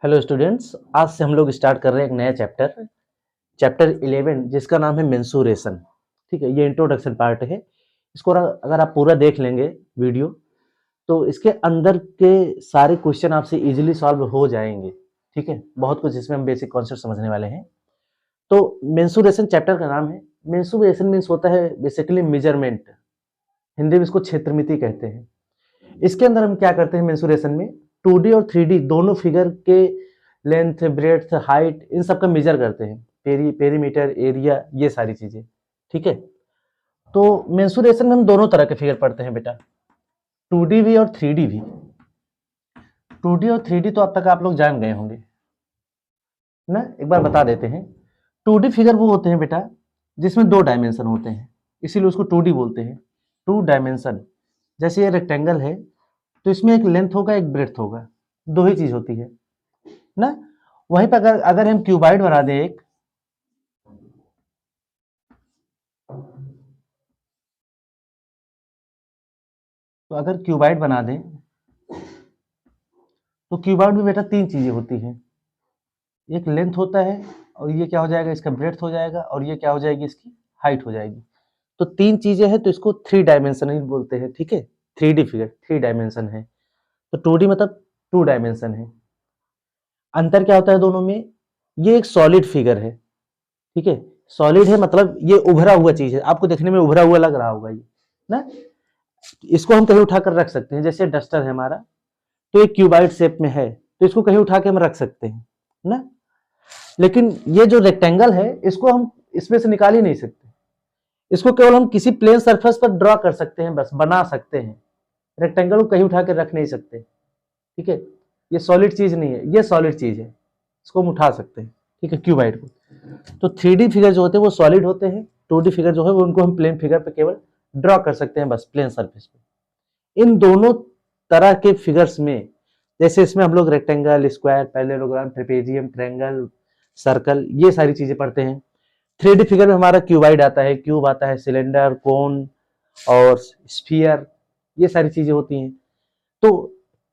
Hello students, आज से हम लोग स्टार्ट कर रहे हैं एक नया चैप्टर 11 जिसका नाम है मेंसुरेशन। ठीक है, ये इंट्रोडक्शन पार्ट है। इसको अगर आप पूरा देख लेंगे वीडियो तो इसके अंदर के सारे क्वेश्चन आपसे इजीली सॉल्व हो जाएंगे। ठीक है, बहुत कुछ इसमें हम बेसिक कॉन्सेप्ट समझने वाले हैं। तो मेंसुरेशन चैप्टर का नाम है। मेंसुरेशन मीन्स होता है बेसिकली मेजरमेंट, हिंदी में इसको क्षेत्रमिति कहते हैं। इसके अंदर हम क्या करते हैं मेंसुरेशन में, 2D और 3D दोनों फिगर के लेंथ, ब्रेड्थ, हाइट, इन सब का मेजर करते हैं। पेरीमीटर, एरिया, ये सारी चीजें। ठीक है, तो मेंसुरेशन में हम दोनों तरह के फिगर पढ़ते हैं बेटा, 2D भी और 3D भी। 2D और 3D तो अब तक आप लोग जान गए होंगे ना, एक बार बता देते हैं। 2D फिगर वो होते हैं बेटा जिसमें 2 डायमेंशन होते हैं, इसीलिए उसको 2D बोलते हैं, 2 डायमेंशन। जैसे ये रेक्टेंगल है तो इसमें एक लेंथ होगा, एक ब्रेड्थ होगा, 2 ही चीज होती है ना। वहीं पर अगर हम क्यूबाइड बना दें एक, तो अगर क्यूबाइड बना दें तो क्यूबाइड में बेटा 3 चीजें होती हैं। एक लेंथ होता है, और ये क्या हो जाएगा, इसका ब्रेड्थ हो जाएगा, और ये क्या हो जाएगी, इसकी हाइट हो जाएगी। तो 3 चीजें हैं तो इसको 3 डायमेंशनल बोलते हैं। ठीक है, 3D फिगर 3 डायमेंशन है, तो 2D मतलब 2 डायमेंशन है। अंतर क्या होता है दोनों में, ये एक सॉलिड फिगर है। ठीक है, सॉलिड है मतलब ये उभरा हुआ चीज है, आपको देखने में उभरा हुआ लग रहा होगा ये ना। इसको हम कहीं उठाकर रख सकते हैं, जैसे डस्टर है हमारा, तो एक क्यूबाइड शेप में है तो इसको कहीं उठा के हम रख सकते हैं ना। लेकिन ये जो रेक्टेंगल है इसको हम इसमें से निकाल ही नहीं सकते, इसको केवल हम किसी प्लेन सरफेस पर ड्रॉ कर सकते हैं, बस बना सकते हैं। रेक्टेंगल को कहीं उठा के रख नहीं सकते। ठीक है, ये सॉलिड चीज नहीं है, ये सॉलिड चीज है, इसको हम उठा सकते हैं। ठीक है, क्यूबाइड को। तो 3D फिगर जो होते हैं वो सॉलिड होते हैं, 2D फिगर जो है वो उनको हम प्लेन फिगर पे केवल ड्रॉ कर सकते हैं, बस प्लेन सरफेस पे। इन दोनों तरह के फिगर्स में, जैसे इसमें हम लोग rectangle, square, parallelogram, trapezium, triangle, circle, ये सारी चीजें पढ़ते हैं। 3D फिगर में हमारा क्यूबाइड आता है, क्यूब आता है, सिलेंडर, कोन और स्फीयर, ये सारी चीजें होती हैं। तो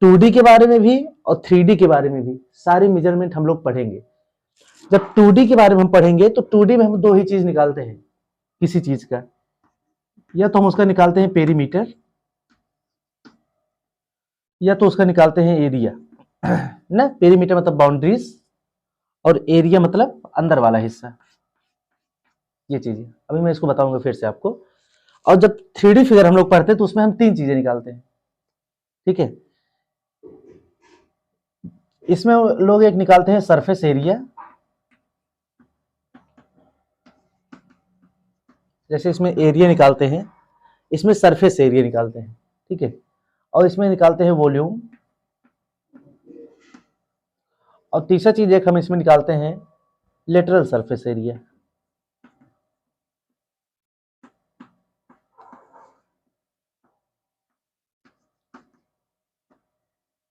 2D के बारे में भी और 3D के बारे में भी सारी मेजरमेंट हम लोग पढ़ेंगे। जब 2D के बारे में हम पढ़ेंगे तो 2D में हम 2 ही चीज निकालते हैं किसी चीज का, या तो हम उसका निकालते हैं पेरीमीटर, या तो उसका निकालते हैं एरिया ना। पेरीमीटर मतलब बाउंड्रीज, और एरिया मतलब अंदर वाला हिस्सा, ये चीजें अभी मैं इसको बताऊंगा फिर से आपको। और जब 3D फिगर हम लोग पढ़ते हैं तो उसमें हम 3 चीजें निकालते हैं। ठीक है, इसमें लोग एक निकालते हैं सरफेस एरिया, जैसे इसमें एरिया निकालते हैं, इसमें सरफेस एरिया निकालते हैं। ठीक है, और इसमें निकालते हैं वॉल्यूम, और तीसरा चीज एक हम इसमें निकालते हैं लेटरल सरफेस एरिया।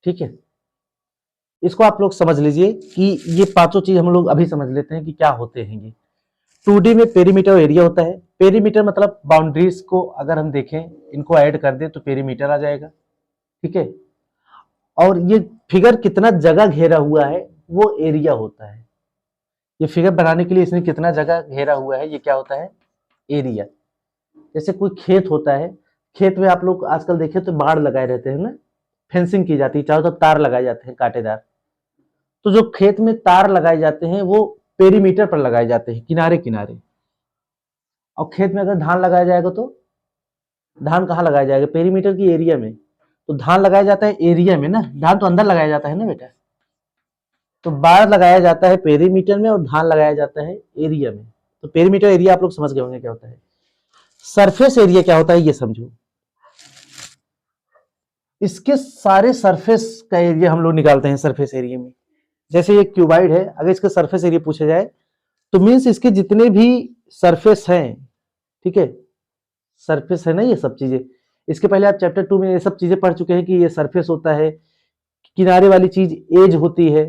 ठीक है, इसको आप लोग समझ लीजिए कि ये 5 चीज हम लोग अभी समझ लेते हैं कि क्या होते हैं ये। 2D में पेरीमीटर एरिया होता है। पेरीमीटर मतलब बाउंड्रीज को अगर हम देखें, इनको ऐड कर दें तो पेरीमीटर आ जाएगा। ठीक है, और ये फिगर कितना जगह घेरा हुआ है वो एरिया होता है। ये फिगर बनाने के लिए इसने कितना जगह घेरा हुआ है ये क्या होता है, एरिया। जैसे कोई खेत होता है, खेत में आप लोग आजकल देखें तो बाड़ लगाए रहते हैं ना, फेंसिंग की जाती है, चारों तरफ तार लगाए जाते हैं कांटेदार। तो जो खेत में तार लगाए जाते हैं वो पेरीमीटर पर लगाए जाते हैं, किनारे किनारे। और खेत में अगर धान लगाया जाएगा तो धान कहाँ लगाया जाएगा, पेरीमीटर की एरिया में। तो धान लगाया जाता है एरिया में ना, धान तो अंदर लगाया जाता है ना बेटा। तो बाड़ लगाया जाता है पेरीमीटर में और धान लगाया जाता है एरिया में। तो पेरीमीटर एरिया आप लोग समझ गए होंगे क्या होता है। सरफेस एरिया क्या होता है ये समझो। इसके सारे सरफेस का एरिया हम लोग निकालते हैं सरफेस एरिया में। जैसे ये क्यूबाइड है, अगर इसका सरफेस एरिया पूछा जाए तो मीन्स इसके जितने भी सरफेस हैं, ठीक है, सरफेस है ना ये सब चीजें। इसके पहले आप चैप्टर 2 में ये सब चीजें पढ़ चुके हैं कि ये सरफेस होता है, किनारे वाली चीज एज होती है,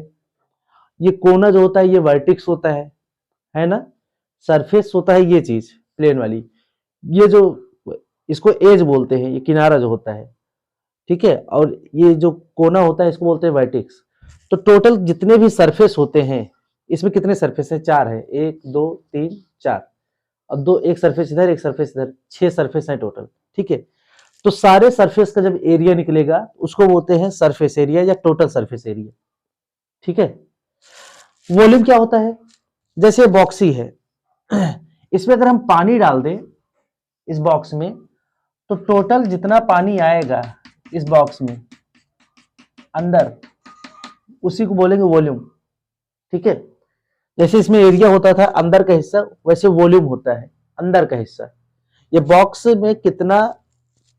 ये कोना जो होता है ये वर्टिक्स होता है ना। सरफेस होता है ये चीज प्लेन वाली, ये जो इसको एज बोलते हैं, ये किनारा जो होता है। ठीक है, और ये जो कोना होता है इसको बोलते हैं वर्टिक्स। तो टोटल जितने भी सरफेस होते हैं, इसमें कितने सरफेस है? 4 है, 1 2 3 4। अब दो, एक सरफेस इधर एक सरफेस इधर, 6 सरफेस है टोटल। ठीक है, तो सारे सरफेस का जब एरिया निकलेगा उसको बोलते हैं सरफेस एरिया या टोटल सरफेस एरिया। ठीक है, वॉल्यूम क्या होता है? जैसे बॉक्स ही है, इसमें अगर हम पानी डाल दें इस बॉक्स में, तो टोटल जितना पानी आएगा इस बॉक्स में अंदर, उसी को बोलेंगे वॉल्यूम। ठीक है, जैसे इसमें एरिया होता था अंदर का हिस्सा, वैसे वॉल्यूम होता है अंदर का हिस्सा। ये बॉक्स में कितना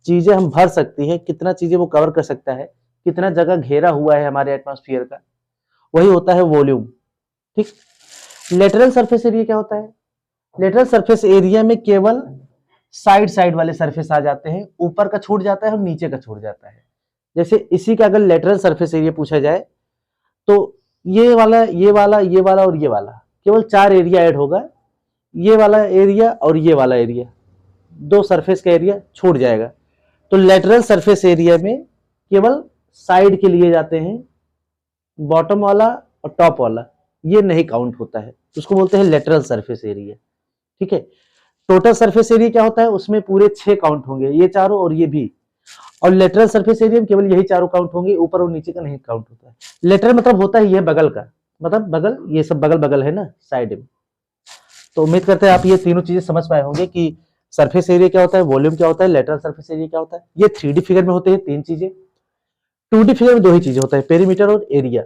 चीजें हम भर सकती हैं, कितना चीजें वो कवर कर सकता है, कितना जगह घेरा हुआ है हमारे एटमॉस्फेयर का, वही होता है वॉल्यूम। ठीक, लेटरल सरफेस एरिया क्या होता है? लेटरल सरफेस एरिया में केवल साइड साइड वाले सरफेस आ जाते हैं, ऊपर का छूट जाता है और नीचे का छूट जाता है। जैसे इसी का अगर लेटरल सरफेस एरिया पूछा जाए तो ये वाला ये वाला ये वाला और ये वाला, केवल 4 एरिया ऐड होगा, ये वाला एरिया और ये वाला एरिया, 2 सरफेस का एरिया छूट जाएगा। तो लेटरल सरफेस एरिया में केवल साइड के लिए जाते हैं, बॉटम वाला और टॉप वाला ये नहीं काउंट होता है, उसको बोलते हैं लेटरल सरफेस एरिया। ठीक है, टोटल सरफेस एरिया क्या होता है? उसमें पूरे 6 काउंट होंगे, ये चारों और ये भी, और लेटरल सरफेस एरिया में केवल यही चारों काउंट होंगे, ऊपर और नीचे का नहीं काउंट होता है। लेटरल मतलब होता है ये बगल का, मतलब बगल, ये सब बगल बगल है ना साइड में। तो उम्मीद करते हैं आप ये तीनों चीजें समझ पाए होंगे कि सरफेस एरिया क्या होता है, वॉल्यूम क्या होता है, लेटरल सरफेस एरिया क्या होता है। ये 3D फिगर में होते हैं 3 चीजें, 2D फिगर में 2 ही चीजें होता है, पेरीमीटर और एरिया।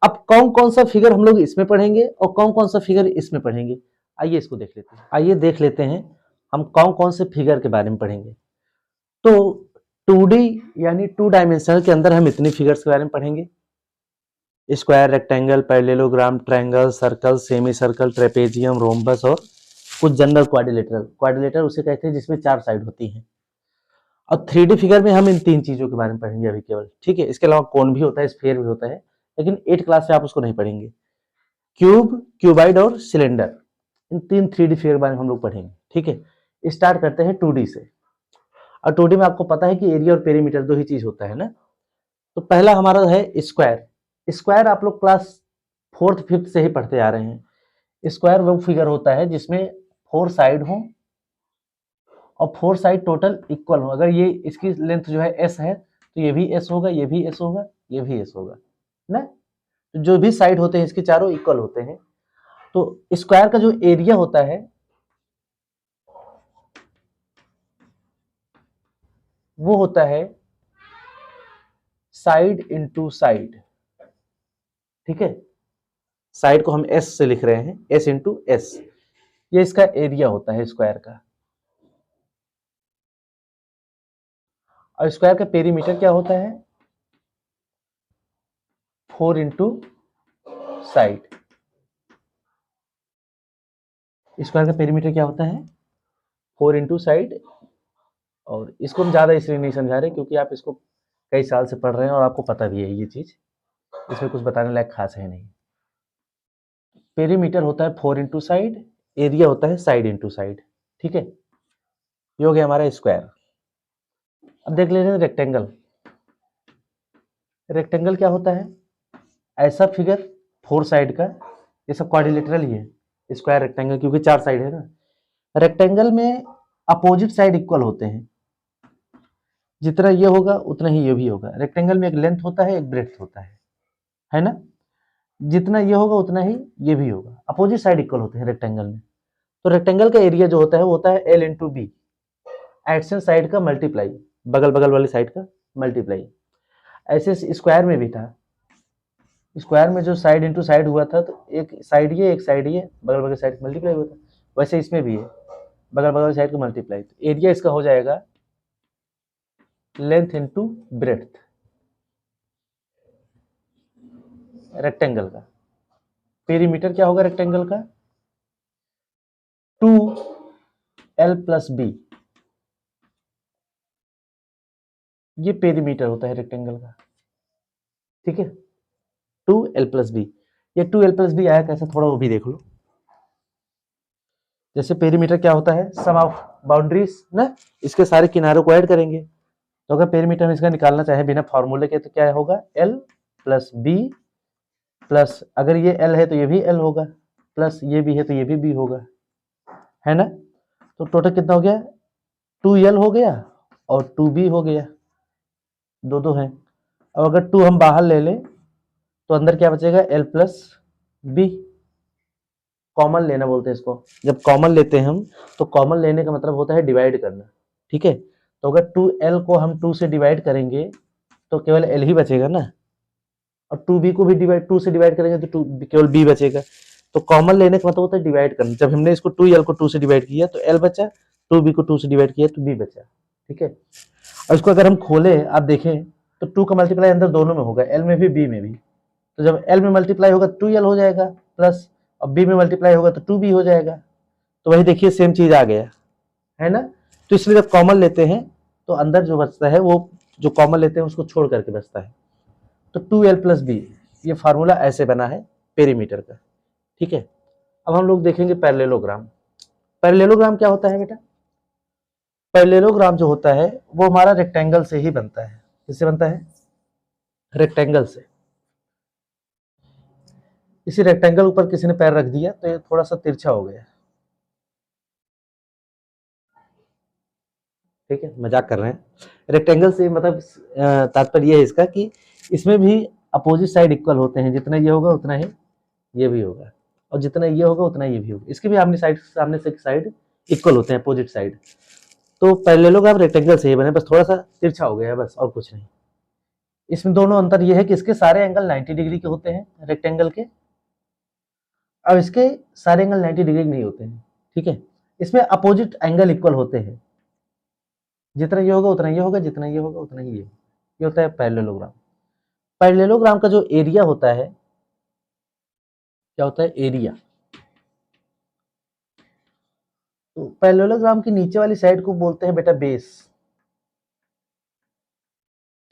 अब कौन कौन सा फिगर हम लोग इसमें पढ़ेंगे और कौन कौन सा फिगर इसमें पढ़ेंगे, आइए इसको देख लेते हैं। आइए देख लेते हैं हम कौन कौन से फिगर के बारे में पढ़ेंगे। तो 2D यानी 2 डायमेंशनल के अंदर हम इतनी फिगर्स के बारे में पढ़ेंगे: square, rectangle, parallelogram, triangle, circle, semi circle, trapezium, rhombus और कुछ जनरल क्वाड्रिलेटरल। क्वाड्रिलेटरल उसे कहते हैं जिसमें 4 साइड होती हैं। और 3D फिगर में हम इन 3 चीजों के बारे में पढ़ेंगे अभी केवल। ठीक है, इसके अलावा कोन भी होता है, स्फीयर भी होता है, लेकिन 8 क्लास में आप उसको नहीं पढ़ेंगे। क्यूब, क्यूबाइड और सिलेंडर, इन 3 3D फिगर के बारे में हम लोग पढ़ेंगे। ठीक है, स्टार्ट करते हैं 2D से। और 2D में आपको पता है कि एरिया और पेरीमीटर 2 ही चीज होता है ना। तो पहला हमारा है स्क्वायर। स्क्वायर आप लोग क्लास 4th 5th से ही पढ़ते आ रहे हैं। स्क्वायर वो फिगर होता है जिसमें 4 साइड हो और 4 साइड टोटल इक्वल हो। अगर ये इसकी लेंथ जो है s है तो ये भी s होगा, ये भी s होगा, ये भी s होगा ना। तो जो भी साइड होते हैं इसके चारों इक्वल होते हैं। तो स्क्वायर का जो एरिया होता है वो होता है साइड इंटू साइड। ठीक है, साइड को हम s से लिख रहे हैं, s इंटू s, ये इसका एरिया होता है स्क्वायर का। और स्क्वायर का पेरीमीटर क्या होता है? 4 इंटू साइड। स्क्वायर का पेरीमीटर क्या होता है? 4 इंटू साइड। और इसको हम ज्यादा इसलिए नहीं समझा रहे क्योंकि आप इसको कई साल से पढ़ रहे हैं और आपको पता भी है ये चीज, इसमें कुछ बताने लायक खास है नहीं। पेरीमीटर होता है 4 इंटू साइड, एरिया होता है साइड इंटू साइड। ठीक है, ये हो गया हमारा स्क्वायर। अब देख लेते हैं रेक्टेंगल। रेक्टेंगल क्या होता है? ऐसा फिगर 4 साइड का, ये सब क्वाड्रिलेटरल ही है, स्क्वायर रेक्टेंगल, क्योंकि 4 साइड है ना। रेक्टेंगल में अपोजिट साइड इक्वल होते हैं, जितना ये होगा उतना ही ये भी होगा। रेक्टेंगल में एक लेंथ होता है, एक ब्रेड्थ होता है ना। जितना ये होगा उतना ही ये भी होगा, अपोजिट साइड इक्वल होते हैं रेक्टेंगल में। तो रेक्टेंगल का एरिया जो होता है वो होता है L into B, adjacent side का मल्टीप्लाई, बगल बगल वाली साइड का मल्टीप्लाई। ऐसे स्क्वायर में भी था, स्क्वायर में जो साइड इंटू साइड हुआ था तो एक साइड ये एक साइड ये, बगल बगल साइड मल्टीप्लाई हुआ था, वैसे इसमें भी है बगल बगल साइड का मल्टीप्लाई। तो एरिया इसका हो जाएगा लेंथ इंटू ब्रेड्थ रेक्टेंगल का। पेरीमीटर क्या होगा रेक्टेंगल का? 2L प्लस बी, ये पेरीमीटर होता है रेक्टेंगल का। ठीक है, 2L प्लस बी। ये 2L प्लस बी आया कैसे, थोड़ा वो भी देख लो। जैसे पेरीमीटर क्या होता है? सम ऑफ बाउंड्रीज ना, इसके सारे किनारों को ऐड करेंगे। तो अगर पेरीमीटर हम इसका निकालना चाहे बिना फॉर्मूले के तो क्या होगा? L प्लस बी प्लस अगर ये L है तो ये भी L होगा, प्लस ये भी है तो ये भी B होगा, है ना। तो टोटल कितना हो गया, 2L हो गया और 2B हो गया, दो दो है। अब अगर 2 हम बाहर ले लें तो अंदर क्या बचेगा, L प्लस B। कॉमन लेना बोलते हैं इसको। जब कॉमन लेते हैं हम तो कॉमन लेने का मतलब होता है डिवाइड करना, ठीक है। तो अगर 2L को हम 2 से डिवाइड करेंगे तो केवल L ही बचेगा ना, और 2B को भी डिवाइड 2 से डिवाइड करेंगे तो 2 केवल B बचेगा। तो कॉमन लेने का मतलब होता है डिवाइड करना। जब हमने इसको 2L को 2 से डिवाइड किया तो L बचा, 2B को 2 से डिवाइड किया तो B बचा, ठीक है। और इसको अगर हम खोलें, आप देखें तो 2 का मल्टीप्लाई अंदर दोनों में होगा, L में भी B में भी। तो जब L में मल्टीप्लाई होगा 2L हो जाएगा प्लस, और B में मल्टीप्लाई होगा तो 2B हो जाएगा। तो वही देखिए सेम चीज आ गया, है ना। तो इसलिए जब कॉमन लेते हैं तो अंदर जो बचता है वो जो कॉमन लेते हैं उसको छोड़ करके बचता है। तो 2L प्लस B, ये फार्मूला ऐसे बना है पेरीमीटर का, ठीक है। अब हम लोग देखेंगे पैरेललोग्राम। पैरेललोग्राम क्या होता है बेटा, पैरेललोग्राम जो होता है वो हमारा रेक्टेंगल से ही बनता है। किससे बनता है, रेक्टेंगल से। इसी रेक्टेंगल ऊपर किसी ने पैर रख दिया तो ये थोड़ा सा तिरछा हो गया, ठीक है, मजाक कर रहे हैं। रेक्टेंगल से मतलब तात्पर्य है इसका कि इसमें भी अपोजिट साइड इक्वल होते हैं, जितना ये होगा उतना ही ये भी होगा, और जितना ये होगा उतना ये भी होगा। इसके भी आमने साइड सामने से साइड इक्वल होते हैं, अपोजिट साइड। तो पैरेललोग्राम रेक्टेंगल से ही बने, बस थोड़ा सा तिरछा हो गया है, बस और कुछ नहीं। इसमें दोनों अंतर ये है कि इसके सारे एंगल 90 डिग्री के होते हैं रेक्टेंगल के, अब इसके सारे एंगल 90 डिग्री नहीं होते हैं, ठीक है। इसमें अपोजिट एंगल इक्वल होते हैं, जितना ये होगा उतना ये होगा, जितना ये होगा उतना ही ये होता है पैरेललोग्राम। पैरेललोग्राम का जो एरिया होता है, क्या होता है, एरिया। तो पैरेललोग्राम की नीचे वाली साइड को बोलते हैं बेटा बेस,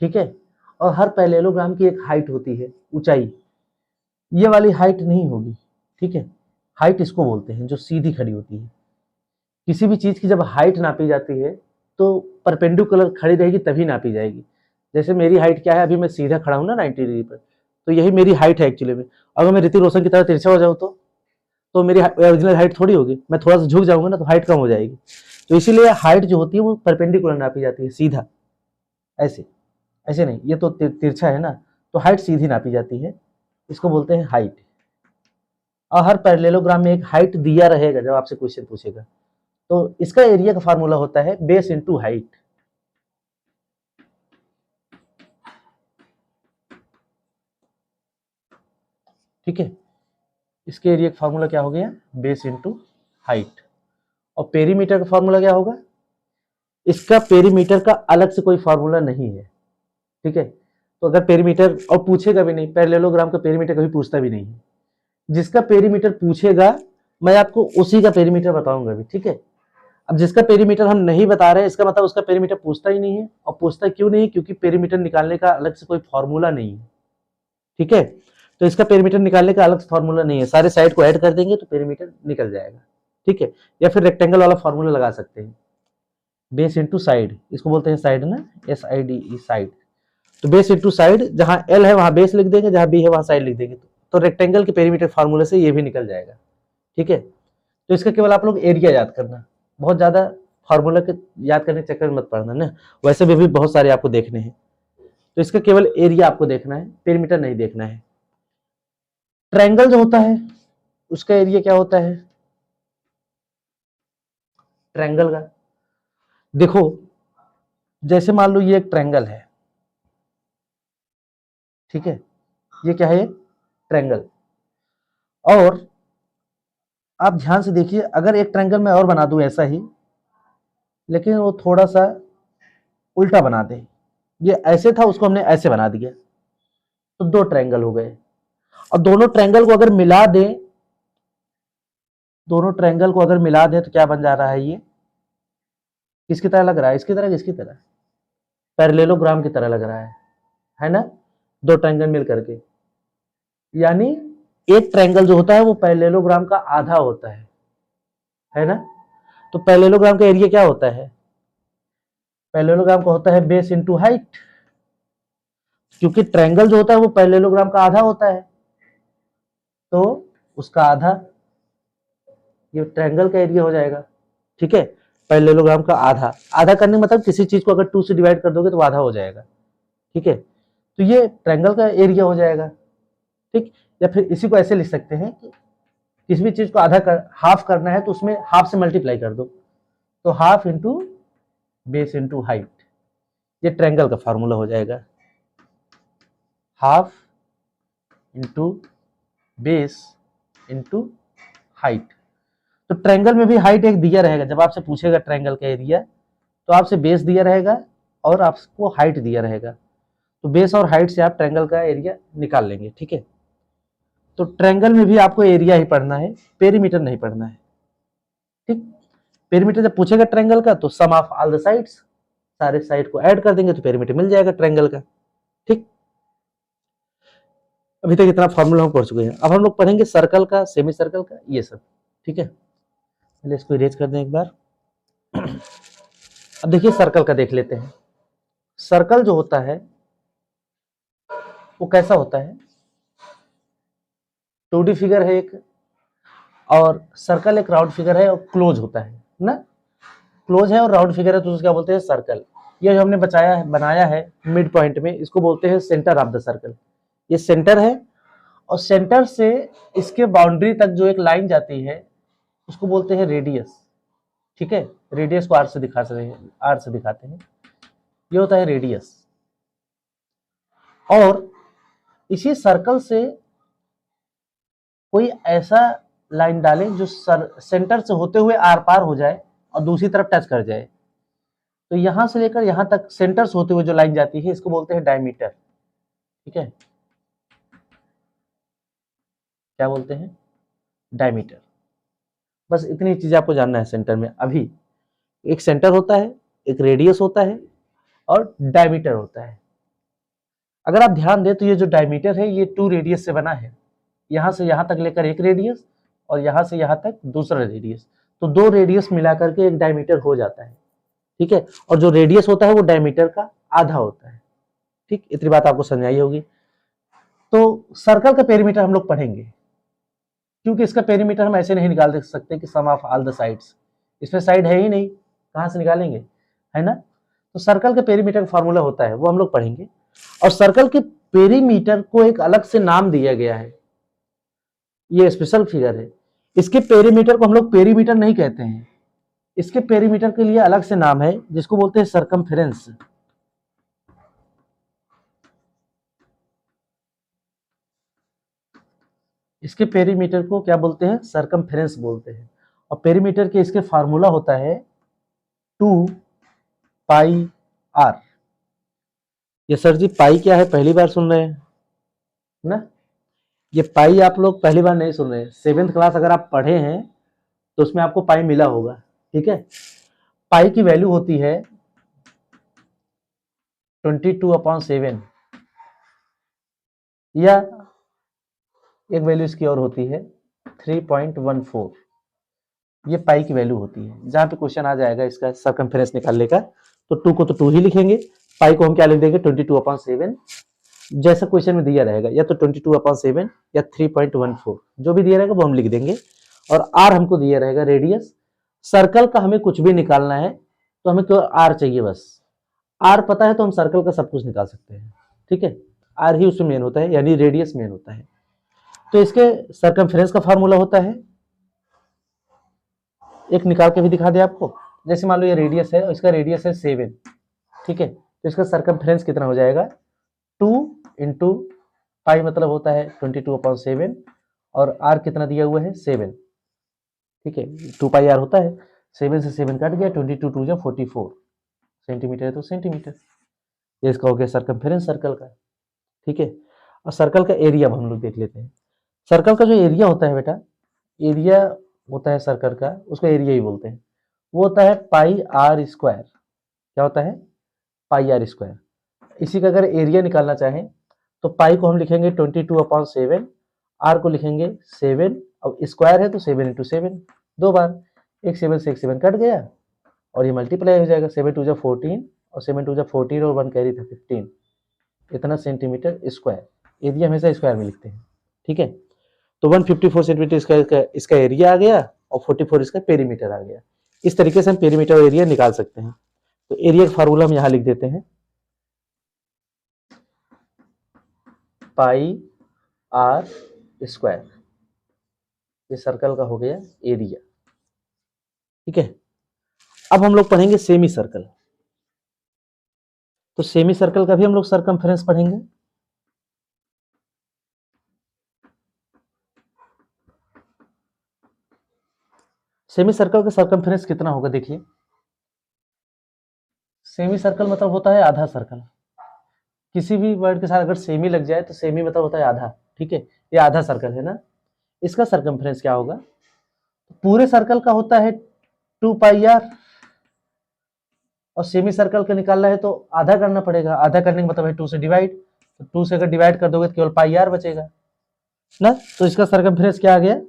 ठीक है। और हर पैरेललोग्राम की एक हाइट होती है, ऊंचाई। ये वाली हाइट नहीं होगी, ठीक है। हाइट इसको बोलते हैं जो सीधी खड़ी होती है। किसी भी चीज की जब हाइट नापी जाती है तो परपेंडिकुलर खड़ी रहेगी तभी नापी जाएगी। जैसे मेरी हाइट क्या है, अभी मैं सीधा खड़ा हूं ना 90 डिग्री पर, तो यही मेरी हाइट है एक्चुअली में। अगर मैं ऋतिक रोशन की तरह तिरछा हो जाऊं तो मेरी ओरिजिनल हाइट थोड़ी होगी, मैं थोड़ा सा झुक जाऊंगा ना तो हाइट कम हो जाएगी। तो इसीलिए हाइट जो होती है वो परपेंडिकुलर नापी जाती है, सीधा, ऐसे ऐसे नहीं, ये तो तिरछा है ना, तो हाइट सीधी नापी जाती है, इसको बोलते हैं हाइट। और हर पैरेललोग्राम में एक हाइट दिया रहेगा जब आपसे क्वेश्चन पूछेगा, तो इसका एरिया का फार्मूला होता है बेस इंटू हाइट, ठीक है। इसके एरिया का फार्मूला क्या हो गया, बेस इंटू हाइट। और पेरीमीटर का फार्मूला क्या होगा, इसका पेरीमीटर का अलग से कोई फार्मूला नहीं है, ठीक है। तो अगर पेरीमीटर, और पूछेगा भी नहीं, पैरेललोग्राम का पेरीमीटर कभी पूछता भी नहीं है। जिसका पेरीमीटर पूछेगा मैं आपको उसी का पेरीमीटर बताऊंगा भी, ठीक है। अब जिसका पेरीमीटर हम नहीं बता रहे इसका मतलब उसका पेरीमीटर पूछता ही नहीं है। और पूछता क्यों नहीं है, क्योंकि पेरीमीटर निकालने का अलग से कोई फॉर्मूला नहीं है, ठीक है। तो इसका पेरीमीटर निकालने का अलग से फॉर्मूला नहीं है, सारे साइड को ऐड कर देंगे तो पेरीमीटर निकल जाएगा, ठीक है। या फिर रेक्टेंगल वाला फॉर्मूला लगा सकते हैं, बेस इंटू साइड, इसको बोलते हैं साइड ना, SIDE साइड। तो बेस इंटू साइड, जहां L है वहां बेस लिख देंगे, जहां B है वहां साइड लिख देंगे, तो रेक्टेंगल के पेरीमीटर फार्मूले से ये भी निकल जाएगा, ठीक है। तो इसका केवल आप लोग एरिया याद करना, बहुत ज्यादा फार्मूला के याद करने के चक्कर में मत पड़ना ना, वैसे भी बहुत सारे आपको देखने हैं। तो इसका केवल एरिया आपको देखना है, पेरीमीटर नहीं देखना है। ट्रायंगल जो होता है उसका एरिया क्या होता है, ट्रायंगल का देखो, जैसे मान लो ये एक ट्रायंगल है, ठीक है, ये क्या है, ट्रायंगल। और आप ध्यान से देखिए, अगर एक ट्रायंगल मैं और बना दूं ऐसा ही, लेकिन वो थोड़ा सा उल्टा बना दे, ये ऐसे था उसको हमने ऐसे बना दिया, तो दो ट्रायंगल हो गए। और दोनों ट्रायंगल को अगर मिला दें, दोनों ट्रायंगल को अगर मिला दें तो क्या बन जा रहा है, ये किसकी तरह लग रहा है, इसकी तरह, किसकी तरह, पैरेललोग्राम की तरह लग रहा है ना, दो ट्रायंगल मिल करके। यानी एक ट्रायंगल जो होता है वो पैरेललोग्राम का आधा होता है ना। तो पैरेललोग्राम का एरिया क्या होता है, पैरेललोग्राम का होता है बेस इंटू हाइट, क्योंकि ट्रायंगल जो होता है वो पैरेललोग्राम का आधा होता है। तो उसका आधा ये ट्रायंगल का एरिया हो जाएगा। ठीक है, पैरेललोग्राम का आधा, आधा करने का मतलब किसी चीज को अगर 2 से डिवाइड कर दोगे तो आधा हो जाएगा। ठीक है, तो ये ट्रायंगल का एरिया हो जाएगा। ठीक, या फिर इसी को ऐसे लिख सकते हैं कि किसी भी चीज को आधा कर हाफ करना है तो उसमें हाफ से मल्टीप्लाई कर दो, तो half into base into height, ये ट्रायंगल का फॉर्मूला हो जाएगा। Half into base into height. तो ट्रायंगल में भी हाइट एक दिया रहेगा, जब आपसे पूछेगा ट्रायंगल का एरिया तो आपसे बेस दिया रहेगा और आपको हाइट दिया रहेगा, तो बेस और हाइट से आप ट्रायंगल का एरिया निकाल लेंगे। ठीक है, तो ट्रायंगल में भी आपको एरिया ही पढ़ना है, पेरीमीटर नहीं पढ़ना है। ठीक, पेरीमीटर जब पूछेगा ट्रायंगल का तो सम ऑफ ऑल द साइड्स, सारे साइड को ऐड कर देंगे तो पेरीमीटर मिल जाएगा ट्रायंगल का। ठीक, अभी तक इतना फॉर्मूला हम पढ़ चुके हैं। अब हम लोग पढ़ेंगे सर्कल का, सेमी सर्कल का, ये सब। ठीक है, पहले इसको इरेज कर दें एक बार। अब देखिए सर्कल का देख लेते हैं। सर्कल जो होता है वो कैसा होता है, 2D फिगर है एक, और सर्कल एक राउंड फिगर है और क्लोज होता है ना, क्लोज है और राउंड फिगर है तो उसको क्या बोलते हैं, सर्कल। ये जो हमने बनाया है मिड पॉइंट में, इसको बोलते हैं सेंटर ऑफ द सर्कल। ये सेंटर है और सेंटर से इसके बाउंड्री तक जो एक लाइन जाती है उसको बोलते हैं रेडियस। ठीक है, रेडियस को आर से दिखाते हैं, ये होता है रेडियस। और इसी सर्कल से कोई ऐसा लाइन डालें जो सेंटर से होते हुए आर पार हो जाए और दूसरी तरफ टच कर जाए, तो यहां से लेकर यहां तक सेंटर से होते हुए जो लाइन जाती है इसको बोलते हैं डायमीटर। ठीक है, क्या बोलते हैं, डायमीटर। बस इतनी चीज आपको जानना है सेंटर में। अभी एक सेंटर होता है, एक रेडियस होता है और डायमीटर होता है। अगर आप ध्यान दें तो ये जो डायमीटर है ये 2 रेडियस से बना है, यहां से यहां तक लेकर एक रेडियस और यहां से यहां तक दूसरा रेडियस, तो 2 रेडियस मिलाकर के एक डायमीटर हो जाता है। ठीक है, और जो रेडियस होता है वो डायमीटर का आधा होता है। ठीक, इतनी बात आपको समझ आई होगी। तो सर्कल का पेरीमीटर हम लोग पढ़ेंगे, क्योंकि इसका पेरीमीटर हम ऐसे नहीं निकाल सकते कि सम ऑफ ऑल द साइड्स, इसमें साइड है ही नहीं, कहां से निकालेंगे, है ना। तो सर्कल का पेरीमीटर फॉर्मूला होता है, वो हम लोग पढ़ेंगे। और सर्कल के पेरीमीटर को एक अलग से नाम दिया गया है, ये स्पेशल फिगर है। इसके पेरीमीटर को हम लोग पेरीमीटर नहीं कहते हैं, इसके पेरीमीटर के लिए अलग से नाम है जिसको बोलते हैं सरकमफेरेंस। इसके पेरीमीटर को क्या बोलते हैं, सरकमफेरेंस बोलते हैं। और पेरीमीटर के इसके फार्मूला होता है 2 पाई आर। ये सर जी पाई क्या है, पहली बार सुन रहे हैं ना, ये पाई आप लोग पहली बार नहीं सुन रहे हैं। 7th क्लास अगर आप पढ़े हैं तो उसमें आपको पाई मिला होगा। ठीक है, पाई की वैल्यू होती है 22/7, या एक वैल्यू इसकी और होती है 3.14। ये पाई की वैल्यू होती है। जहां पे क्वेश्चन आ जाएगा इसका सरकमफेरेंस निकालने का तो 2 को तो 2 ही लिखेंगे, पाई को हम क्या लिख देंगे 22/7, जैसा क्वेश्चन में दिया रहेगा, या तो 22/7 या 3.14, जो भी दिया रहेगा वो हम लिख देंगे। और आर हमको दिया रहेगा रेडियस। सर्कल का हमें कुछ भी निकालना है तो हमें केवल आर चाहिए, बस आर पता है तो हम सर्कल का सब कुछ निकाल सकते हैं। ठीक है, आर ही उसमें मेन होता है, यानी रेडियस मेन होता है। तो इसके सर्कमफेरेंस का फार्मूला होता है, एक निकाल के भी दिखा दे आपको। जैसे मान लो ये रेडियस है और इसका रेडियस है 7। ठीक है, तो इसका सर्कमफेरेंस कितना हो जाएगा, 2 इंटू पाई मतलब होता है 22/7, और आर कितना दिया हुआ है 7। ठीक है, 2 पाई आर होता है, 7 से 7 कट गया, 22 2 44 सेंटीमीटर है तो सेंटीमीटर। ये इसका हो गया सर्कमफेरेंस सर्कल का। ठीक है, और सर्कल का एरिया हम लोग देख लेते हैं। सर्कल का जो एरिया होता है बेटा, एरिया होता है सर्कल का, उसको एरिया ही बोलते हैं। वो होता है पाई आर स्क्वायर। क्या होता है, पाई आर स्क्वायर। इसी का अगर एरिया निकालना चाहें तो पाई को हम लिखेंगे 22/7, आर को लिखेंगे 7, अब स्क्वायर है तो 7 इंटू 7, 2 बार, एक 7 से एक 7 कट गया और ये मल्टीप्लाई हो जाएगा, 7 2 14 और 7 2 14 और 1 कैरी था 15, इतना सेंटीमीटर स्क्वायर। एरिया हमेशा स्क्वायर में लिखते हैं। ठीक है, तो 154 सेंटीमीटर इसका एरिया आ गया और 44 इसका पेरीमीटर आ गया। इस तरीके से हम पेरीमीटर और एरिया निकाल सकते हैं। तो एरिया का फार्मूला हम यहां लिख देते हैं, पाई आर स्क्वायर। ये सर्कल का हो गया एरिया। ठीक है, अब हम लोग पढ़ेंगे सेमी सर्कल। तो सेमी सर्कल का भी हम लोग सरकमफेरेंस पढ़ेंगे। सेमी सर्कल का सरकमफेरेंस कितना होगा देखिए, सेमी सर्कल मतलब होता है आधा सर्कल। किसी भी वर्ड के साथ अगर सेमी लग जाए तो सेमी मतलब होता है आधा। ठीक है, ये आधा सर्कल है ना, इसका सरकमफेरेंस क्या होगा, पूरे सर्कल का होता है 2 पाई आर, और सेमी सर्कल का निकालना है तो आधा करना पड़ेगा। आधा करने का मतलब है 2 से डिवाइड, तो 2 से अगर डिवाइड कर दोगे तो केवल पाई आर बचेगा ना। तो इसका सरकमफेरेंस क्या आ गया,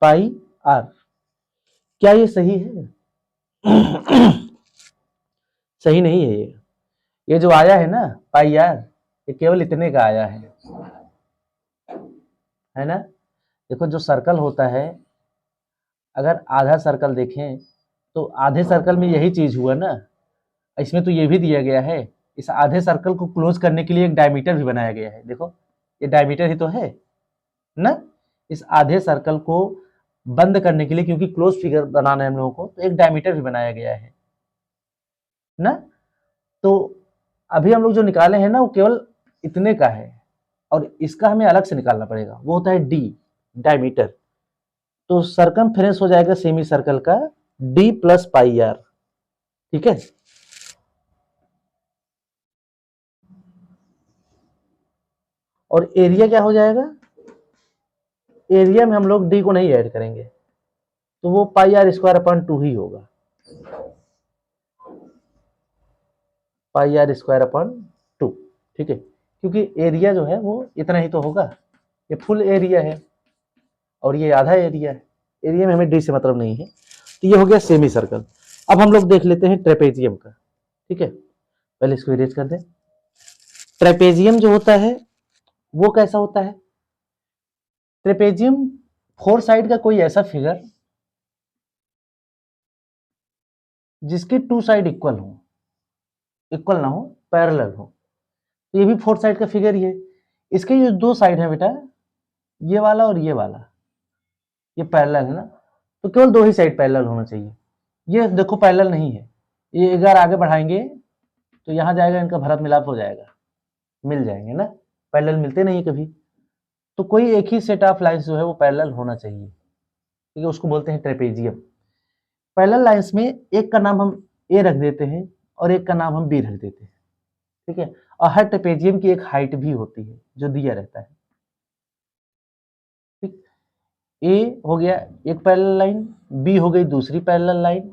पाई आर। क्या ये सही है? सही नहीं है। ये जो आया है ना पाई आर, ये केवल इतने का आया है ना। देखो जो सर्कल होता है, अगर आधा सर्कल देखें तो आधे सर्कल में यही चीज हुआ ना, इसमें तो ये भी दिया गया है। इस आधे सर्कल को क्लोज करने के लिए एक डायमीटर भी बनाया गया है। देखो ये डायमीटर ही तो है ना, इस आधे सर्कल को बंद करने के लिए, क्योंकि क्लोज फिगर बनाना है हम लोगों को, तो एक डायमीटर भी बनाया गया है ना। तो अभी हम लोग जो निकाले हैं ना वो केवल इतने का है, और इसका हमें अलग से निकालना पड़ेगा, वो होता है डी, डायमीटर। तो सरकमफेरेंस हो जाएगा सेमी सर्कल का डी प्लस पाई आर। ठीक है, और एरिया क्या हो जाएगा, एरिया में हम लोग डी को नहीं ऐड करेंगे, तो वो पाई आर स्क्वायर अपॉन 2 ही होगा, पाई आर स्क्वायर अपॉन 2। ठीक है, क्योंकि एरिया जो है वो इतना ही तो होगा, ये फुल एरिया है और ये आधा एरिया है, एरिया में हमें डी से मतलब नहीं है। तो ये हो गया सेमी सर्कल। अब हम लोग देख लेते हैं ट्रेपेजियम का। ठीक है, पहले इसको इरेज कर दें। ट्रेपेजियम जो होता है वो कैसा होता है, ट्रेपेजियम 4 साइड का कोई ऐसा फिगर जिसके 2 साइड इक्वल हो, इक्वल ना हो, पैरेलल हो। तो ये भी 4 साइड का फिगर ही है। इसके जो 2 साइड है बेटा, ये वाला और ये वाला, ये पैरेलल है ना, तो केवल 2 ही साइड पैरेलल होना चाहिए। ये देखो पैरेलल नहीं है, ये अगर आगे बढ़ाएंगे तो यहाँ जाएगा, इनका भरत मिलाप हो जाएगा, मिल जाएंगे ना, पैरेलल मिलते नहीं कभी। तो कोई एक ही सेट ऑफ लाइंस जो है वो पैरेलल होना चाहिए, ठीक है, उसको बोलते हैं ट्रेपेजियम। पैरेलल लाइंस में एक का नाम हम ए रख देते हैं और एक का नाम हम बी रख देते हैं। ठीक है, और हर ट्रेपेजियम की एक हाइट भी होती है जो दिया रहता है। ठीक, ए हो गया एक पैरेलल लाइन, बी हो गई दूसरी पैरेलल लाइन,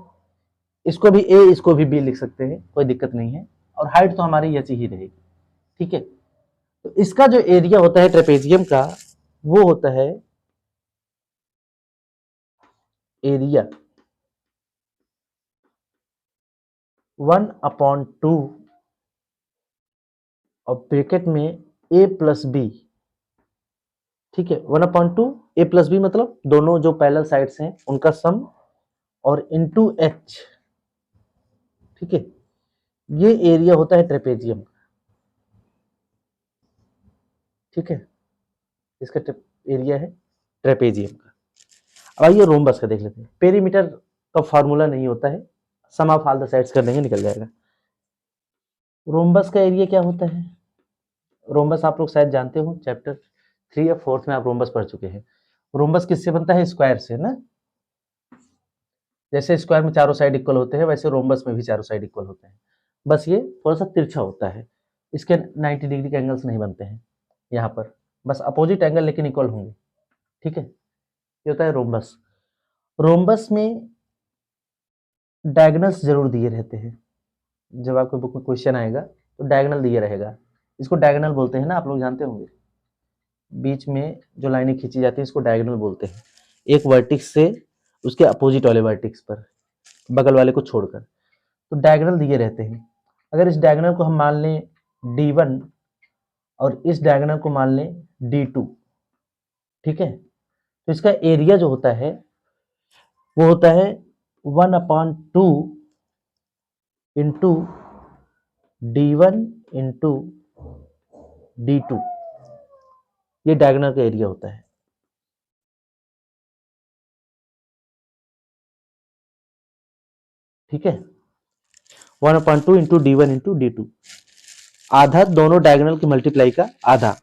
इसको भी ए इसको भी बी लिख सकते हैं, कोई दिक्कत नहीं है, और हाइट तो हमारी ऐसी ही रहेगी। ठीक है, तो इसका जो एरिया होता है ट्रेपेजियम का वो होता है एरिया 1/2 और ब्रैकेट में ए प्लस बी। ठीक है, 1/2 ए प्लस बी मतलब दोनों जो पैरेलल साइड्स हैं उनका सम, और इनटू एच। ठीक है, ये एरिया होता है ट्रेपेजियम। ठीक है, इसका एरिया है ट्रेपेजियम का। अब आइए रोम्बस का देख लेते हैं। पेरीमीटर का फॉर्मूला नहीं होता है, सम ऑफ ऑल द साइड्स कर देंगे निकल जाएगा। रोम्बस का एरिया क्या होता है, रोम्बस आप लोग शायद जानते हो, चैप्टर 3 या 4 में आप रोम्बस पढ़ चुके हैं। रोम्बस किससे बनता है, स्क्वायर से ना। जैसे स्क्वायर में चारों साइड इक्वल होते हैं, वैसे रोम्बस में भी चारों साइड इक्वल होते हैं, बस ये थोड़ा सा तिरछा होता है। इसके 90 डिग्री के एंगल्स नहीं बनते हैं यहाँ पर, बस अपोजिट एंगल लेकिन इक्वल होंगे। ठीक है, ये होता है रोम्बस। रोम्बस में डायगोनल्स जरूर दिए रहते हैं, जब आपके बुक में क्वेश्चन आएगा तो डायगोनल दिया रहेगा। इसको डायगोनल बोलते हैं ना, आप लोग जानते होंगे, बीच में जो लाइनें खींची जाती है इसको डायगोनल बोलते हैं, एक वर्टिक्स से उसके अपोजिट वाले वर्टिक्स पर, बगल वाले को छोड़कर, तो डायगोनल दिए रहते हैं। अगर इस डायगोनल को हम मान लें D1 और इस डायगोनल को मान लें D2, ठीक है। तो इसका एरिया जो होता है वो होता है 1/2 इंटू D1 इंटू D2, ये डायगोनल का एरिया होता है। ठीक है, 1/2 इंटू D1 इंटू D2, आधा दोनों डायगोनल की मल्टीप्लाई का आधा,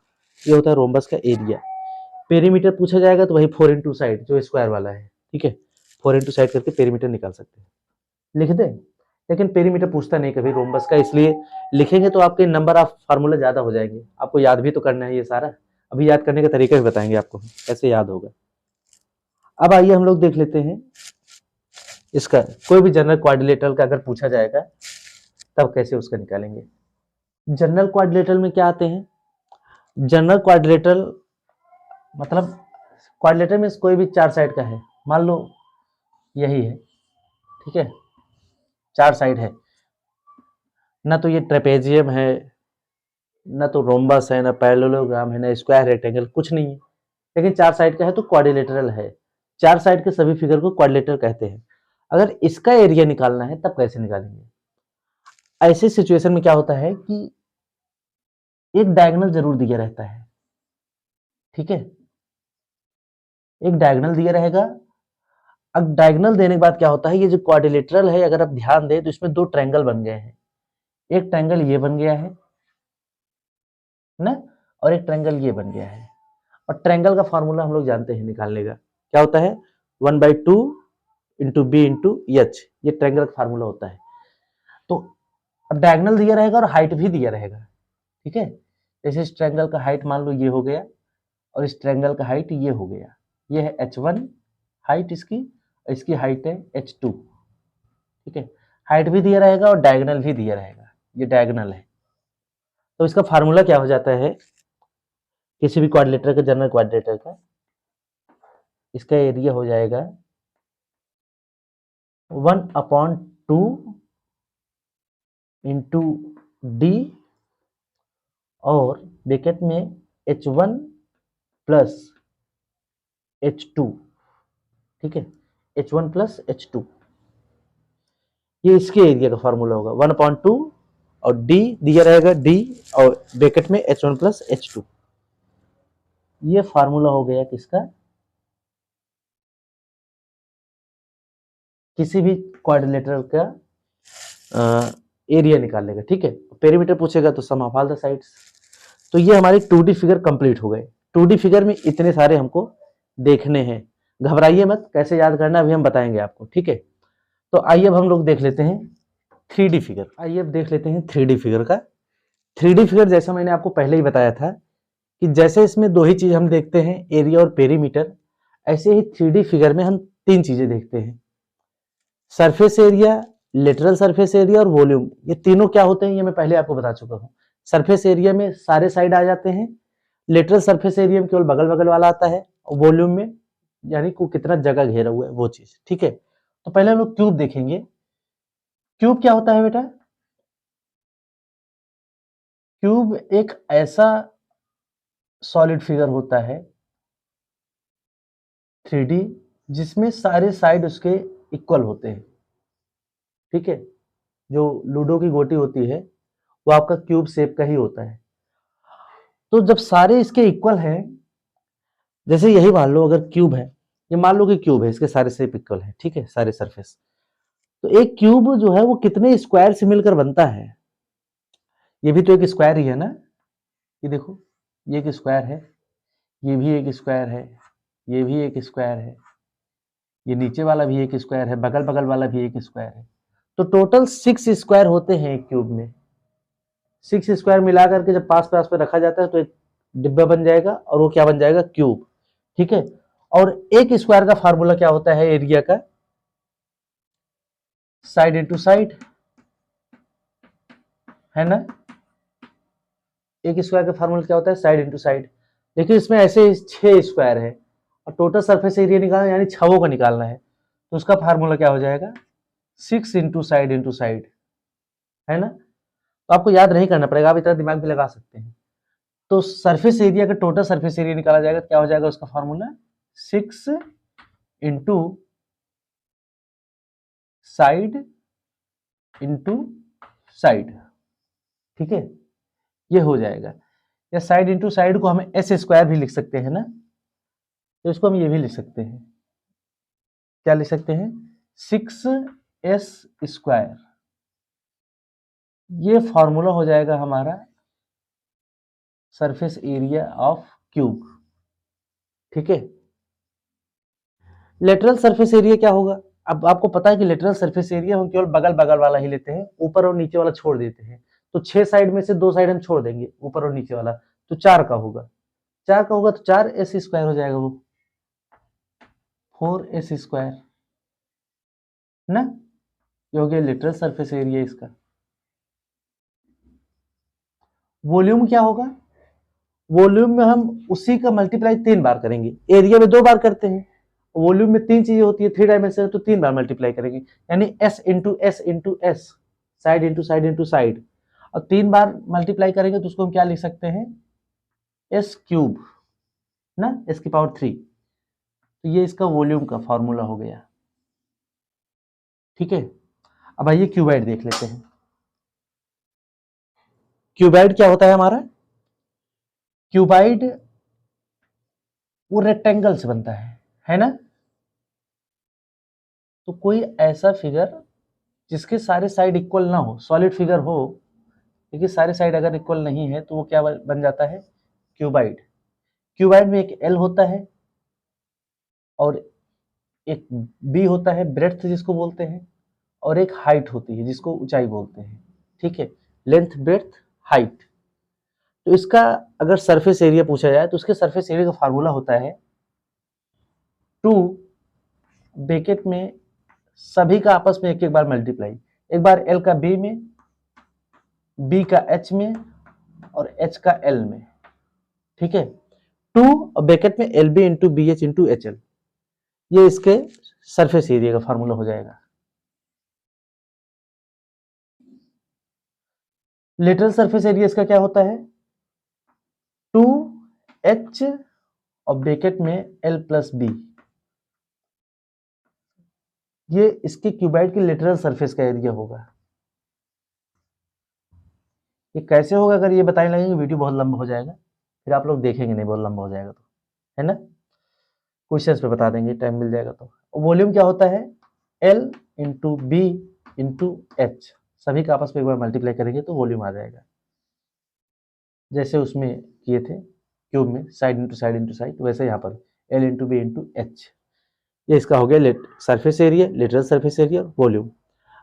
ये होता है रोम्बस का एरिया। पेरीमीटर पूछा जाएगा तो वही 4 इंटू साइड जो स्क्वायर वाला है। ठीक है, 4 इंटू साइड करके पेरीमीटर निकाल सकते हैं, लिख दें। लेकिन पेरीमीटर पूछता नहीं कभी रोम्बस का, इसलिए लिखेंगे तो आपके नंबर ऑफ फार्मूला ज्यादा हो जाएंगे। आपको याद भी तो करना है ये सारा, अभी याद करने का तरीका भी बताएंगे आपको कैसे याद होगा। अब आइए हम लोग देख लेते हैं इसका कोई भी जनरल क्वाड्रिलेटरल का अगर पूछा जाएगा तब कैसे उसका निकालेंगे। जनरल क्वाड्रिलेटरल में क्या आते हैं, जनरल क्वाड्रिलेटरल मतलब क्वाड्रिलेटरल में कोई भी 4 साइड का है, मान लो यही है। ठीक है, 4 साइड है, ना तो ये ट्रेपेजियम है, ना तो रोम्बस है, ना पैरेललोग्राम है, ना स्क्वायर रेक्टेंगल, कुछ नहीं है, लेकिन 4 साइड का है तो क्वाड्रिलेटरल है। 4 साइड के सभी फिगर को क्वाड्रिलेटरल कहते हैं। अगर इसका एरिया निकालना है तब कैसे निकालेंगे। ऐसे सिचुएशन में क्या होता है कि एक डायगोनल जरूर दिया रहता है। ठीक है, एक डायगोनल दिया रहेगा। अब डायगोनल देने के बाद क्या होता है, ये जो क्वाड्रिलेटरल है अगर आप ध्यान दें तो इसमें 2 ट्रायंगल बन गए हैं। एक ट्रायंगल ये बन गया है ना, और एक ट्रायंगल ये बन गया है। और ट्रायंगल का फॉर्मूला हम लोग जानते हैं निकालने का, क्या होता है 1/2 इंटू बी इंटू एच, ये ट्रायंगल का फार्मूला होता है। तो अब डायगोनल दिया रहेगा और हाइट भी दिया रहेगा। ठीक है, जैसे इस ट्रायंगल का हाइट मान लो ये हो गया, और इस ट्रायंगल का हाइट ये हो गया, ये है h1 हाइट इसकी, इसकी हाइट है h2। ठीक है, हाइट भी दिया रहेगा और डायगोनल भी दिया रहेगा, ये डायगोनल है। तो इसका फार्मूला क्या हो जाता है किसी भी क्वाड्रिलेटरल का, जनरल क्वाड्रिलेटरल का, इसका एरिया हो जाएगा 1/2 इंटू डी और ब्रैकेट में h1 प्लस h2। ठीक है, h1 प्लस h2, ये इसके एरिया का फॉर्मूला होगा 1/2 और d दिया रहेगा d और ब्रैकेट में h1 प्लस h2। ये फार्मूला हो गया किसका, किसी भी क्वाड्रिलेटरल का एरिया निकालने का। ठीक है, पेरीमीटर पूछेगा तो सम ऑफ ऑल द साइड्स। तो ये हमारे 2D फिगर कंप्लीट हो गए। 2D फिगर में इतने सारे हमको देखने हैं, घबराइए मत, कैसे याद करना अभी हम बताएंगे आपको। ठीक है, तो आइए अब हम लोग देख लेते हैं 3D फिगर। आइए अब देख लेते हैं 3D फिगर का। 3D फिगर जैसा मैंने आपको पहले ही बताया था कि जैसे इसमें 2 ही चीज हम देखते हैं, एरिया और पेरीमीटर, ऐसे ही 3D फिगर में हम 3 चीजें देखते हैं, surface area, lateral surface area और वॉल्यूम। ये तीनों क्या होते हैं ये मैं पहले आपको बता चुका हूँ। सरफेस एरिया में सारे साइड आ जाते हैं, लेटरल सरफेस एरिया में केवल बगल बगल वाला आता है, और वॉल्यूम में यानी को कितना जगह घेरा हुआ है वो चीज। ठीक है, तो पहले हम लोग क्यूब देखेंगे। क्यूब क्या होता है बेटा, क्यूब एक ऐसा सॉलिड फिगर होता है 3D जिसमें सारे साइड उसके इक्वल होते हैं। ठीक है, जो लूडो की गोटी होती है वो आपका क्यूब शेप का ही होता है। तो जब सारे इसके इक्वल हैं, जैसे यही मान लो अगर क्यूब है, ये मान लो कि क्यूब है, इसके सारे शेप इक्वल है। ठीक है, सारे सरफेस, तो एक क्यूब जो है वो कितने स्क्वायर से मिलकर बनता है, ये भी तो एक स्क्वायर ही है ना। ये देखो, ये एक स्क्वायर है, ये भी एक स्क्वायर है, ये भी एक स्क्वायर है, ये नीचे वाला भी एक स्क्वायर है, बगल बगल वाला भी एक स्क्वायर है। तो टोटल 6 स्क्वायर होते हैं एक क्यूब में। 6 स्क्वायर मिला करके जब पास पास पे रखा जाता है तो एक डिब्बा बन जाएगा, और वो क्या बन जाएगा, क्यूब। ठीक है, और एक स्क्वायर का फार्मूला क्या होता है एरिया का, साइड इंटू साइड, है ना। एक स्क्वायर का फार्मूला क्या होता है, साइड इंटू साइड। देखिए इसमें ऐसे 6 स्क्वायर है और टोटल सरफेस एरिया निकालना यानी 6 का निकालना है, तो उसका फार्मूला क्या हो जाएगा 6 इंटू साइड, है ना। तो आपको याद नहीं करना पड़ेगा, आप इतना दिमाग भी लगा सकते हैं। तो सरफेस एरिया का टोटल सरफेस एरिया निकाला जाएगा, क्या हो जाएगा उसका formula 6 into side into side, ठीक है, ये हो जाएगा। या साइड इंटू साइड को हम एस स्क्वायर भी लिख सकते हैं ना, तो इसको हम ये भी लिख सकते हैं, क्या लिख सकते हैं 6s स्क्वायर, ये फॉर्मूला हो जाएगा हमारा सरफेस एरिया ऑफ क्यूब, ठीक है। लेटरल सरफेस एरिया क्या होगा, अब आपको पता है कि लेटरल सरफेस एरिया हम केवल बगल बगल वाला ही लेते हैं, ऊपर और नीचे वाला छोड़ देते हैं। तो 6 साइड में से 2 साइड हम छोड़ देंगे, ऊपर और नीचे वाला, तो 4 का होगा, 4 का होगा तो 4s स्क्वायर हो जाएगा, वो 4s स्क्वायर ना, ये हो गया लेटरल सरफेस एरिया इसका। वॉल्यूम क्या होगा, वॉल्यूम में हम उसी का मल्टीप्लाई 3 बार करेंगे, एरिया में 2 बार करते हैं, वॉल्यूम में 3 चीजें होती है, 3 डायमेंशन है, तो 3 बार मल्टीप्लाई करेंगे, यानी s into S into S, side into side into side, और 3 बार मल्टीप्लाई करेंगे तो उसको हम क्या लिख सकते हैं s क्यूब ना, s की पावर 3, तो ये इसका वॉल्यूम का फॉर्मूला हो गया, ठीक है। अब आइए क्यूबाइड देख लेते हैं। क्यूबाइड क्या होता है हमारा, क्यूबाइड वो रेक्टेंगल से बनता है ना। तो कोई ऐसा फिगर जिसके सारे साइड इक्वल ना हो, सॉलिड फिगर हो लेकिन सारे साइड अगर इक्वल नहीं है तो वो क्या बन जाता है क्यूबाइड। क्यूबाइड में एक एल होता है और एक बी होता है, ब्रेड्थ जिसको बोलते हैं, और एक हाइट होती है जिसको ऊंचाई बोलते हैं, ठीक है, लेंथ ब्रेड्थ हाइट। तो इसका अगर सरफेस एरिया पूछा जाए तो उसके सरफेस एरिया का फार्मूला होता है 2 ब्रैकेट में सभी का आपस में एक एक बार मल्टीप्लाई, एक बार एल का बी में, बी का एच में, और एच का एल में, ठीक है, 2 ब्रैकेट में L B into B H into H L, ये इसके सरफेस एरिया का फार्मूला हो जाएगा। लेटरल सरफेस एरिया इसका क्या होता है 2h और ब्रैकेट में l प्लस बी, ये इसके क्यूबाइड की लेटरल सरफेस का एरिया होगा। ये कैसे होगा अगर ये बताने लगेंगे वीडियो बहुत लंबा हो जाएगा, फिर आप लोग देखेंगे नहीं, बहुत लंबा हो जाएगा तो, है ना, क्वेश्चंस पे बता देंगे टाइम मिल जाएगा तो। वॉल्यूम क्या होता है L into B into H, सभी का आपस में एक बार मल्टीप्लाई करेंगे तो वॉल्यूम आ जाएगा, जैसे उसमें किए थे क्यूब में side into side into side, वैसे यहाँ पर L into B into H, ये इसका हो गया surface area, lateral surface area, volume.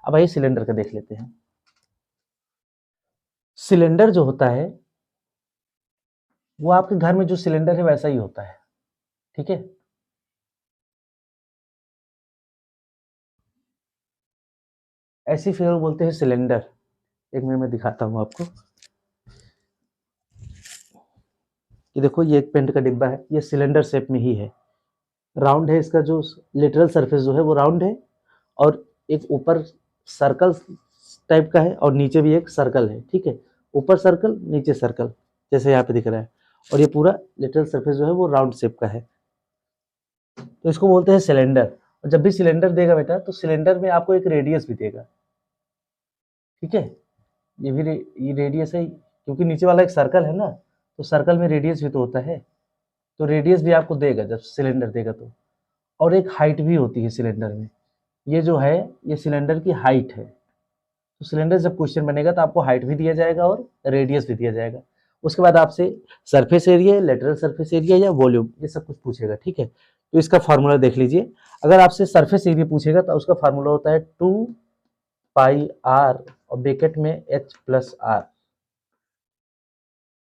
अब आइए सिलेंडर का देख लेते हैं। सिलेंडर जो होता है वो आपके घर में जो सिलेंडर है वैसा ही होता है, ठीक है। ऐसी फिगर बोलते हैं सिलेंडर। एक मिनट में दिखाता हूं आपको, ये देखो ये एक पेंट का डिब्बा है, ये सिलेंडर शेप में ही है, राउंड है, इसका जो लेटरल सरफेस जो है वो राउंड है, और एक ऊपर सर्कल टाइप का है और नीचे भी एक सर्कल है, ठीक है, ऊपर सर्कल नीचे सर्कल जैसे यहाँ पे दिख रहा है, और ये पूरा लेटरल सरफेस जो है वो राउंड शेप का है, तो इसको बोलते हैं सिलेंडर। और जब भी सिलेंडर देगा बेटा तो सिलेंडर में आपको एक रेडियस भी देगा, ठीक है, ये भी ये रेडियस है, क्योंकि नीचे वाला एक सर्कल है ना, तो सर्कल में रेडियस भी तो होता है, तो रेडियस भी आपको देगा जब सिलेंडर देगा तो। और एक हाइट भी होती है सिलेंडर में, ये जो है ये सिलेंडर की हाइट है, तो सिलेंडर जब क्वेश्चन बनेगा तो आपको हाइट भी दिया जाएगा और रेडियस भी दिया जाएगा। उसके बाद आपसे surface area, lateral surface area या वॉल्यूम, ये सब कुछ पूछेगा, ठीक है। तो इसका फार्मूला देख लीजिए, अगर आपसे सरफेस एरिया पूछेगा तो उसका फार्मूला होता है 2 पाई आर और ब्रैकेट में एच प्लस आर,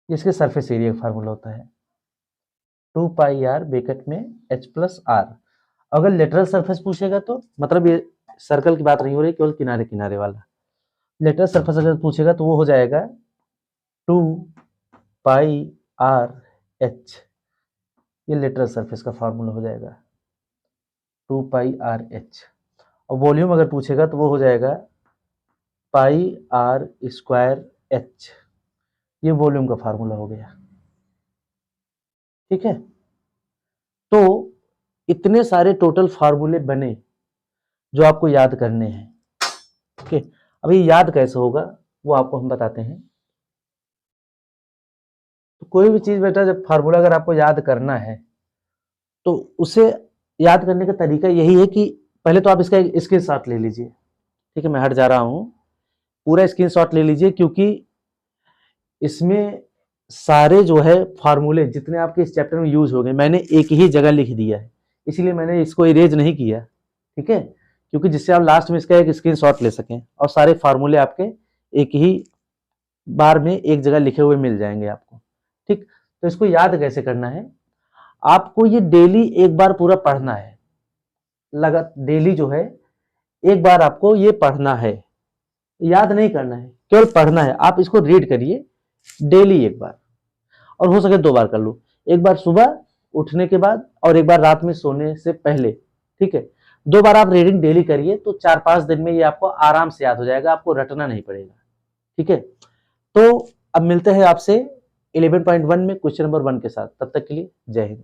इसके सरफेस एरिया का फार्मूला होता है 2 पाई आर ब्रैकेट में एच प्लस आर। अगर लेटरल सरफेस पूछेगा तो मतलब ये सर्कल की बात नहीं हो रही, केवल किनारे किनारे वाला, लेटरल सरफेस अगर पूछेगा तो वो हो जाएगा 2 पाई आर एच, ये लेटरल सरफेस का फार्मूला हो जाएगा 2 पाई आर एच। और वॉल्यूम अगर पूछेगा तो वो हो जाएगा पाई आर स्क्वायर एच, ये वॉल्यूम का फार्मूला हो गया, ठीक है। तो इतने सारे टोटल फार्मूले बने जो आपको याद करने हैं। ओके, अभी याद कैसे होगा वो आपको हम बताते हैं। तो कोई भी चीज बेटा जब फार्मूला अगर आपको याद करना है तो उसे याद करने का तरीका यही है कि पहले तो आप इसका एक स्क्रीनशॉट ले लीजिए। ठीक है, मैं हट जा रहा हूं, पूरा स्क्रीनशॉट ले लीजिए, क्योंकि इसमें सारे जो है फार्मूले जितने आपके इस चैप्टर में यूज हो गए मैंने एक ही जगह लिख दिया है, इसीलिए मैंने इसको इरेज नहीं किया। ठीक है, क्योंकि जिससे आप लास्ट में इसका एक स्क्रीनशॉट ले सकें और सारे फार्मूले आपके एक ही बार में एक जगह लिखे हुए मिल जाएंगे आपको। ठीक, तो इसको याद कैसे करना है, आपको ये डेली एक बार पूरा पढ़ना है। लगा डेली जो है एक बार आपको ये पढ़ना है, याद नहीं करना है, केवल पढ़ना है। आप इसको रीड करिए डेली एक बार, और हो सके 2 बार कर लो, एक बार सुबह उठने के बाद और एक बार रात में सोने से पहले। ठीक है, 2 बार आप रीडिंग डेली करिए तो 4-5 दिन में ये आपको आराम से याद हो जाएगा, आपको रटना नहीं पड़ेगा। ठीक है, तो अब मिलते हैं आपसे 11.1 में क्वेश्चन नंबर 1 के साथ। तब तक के लिए जय हिंद।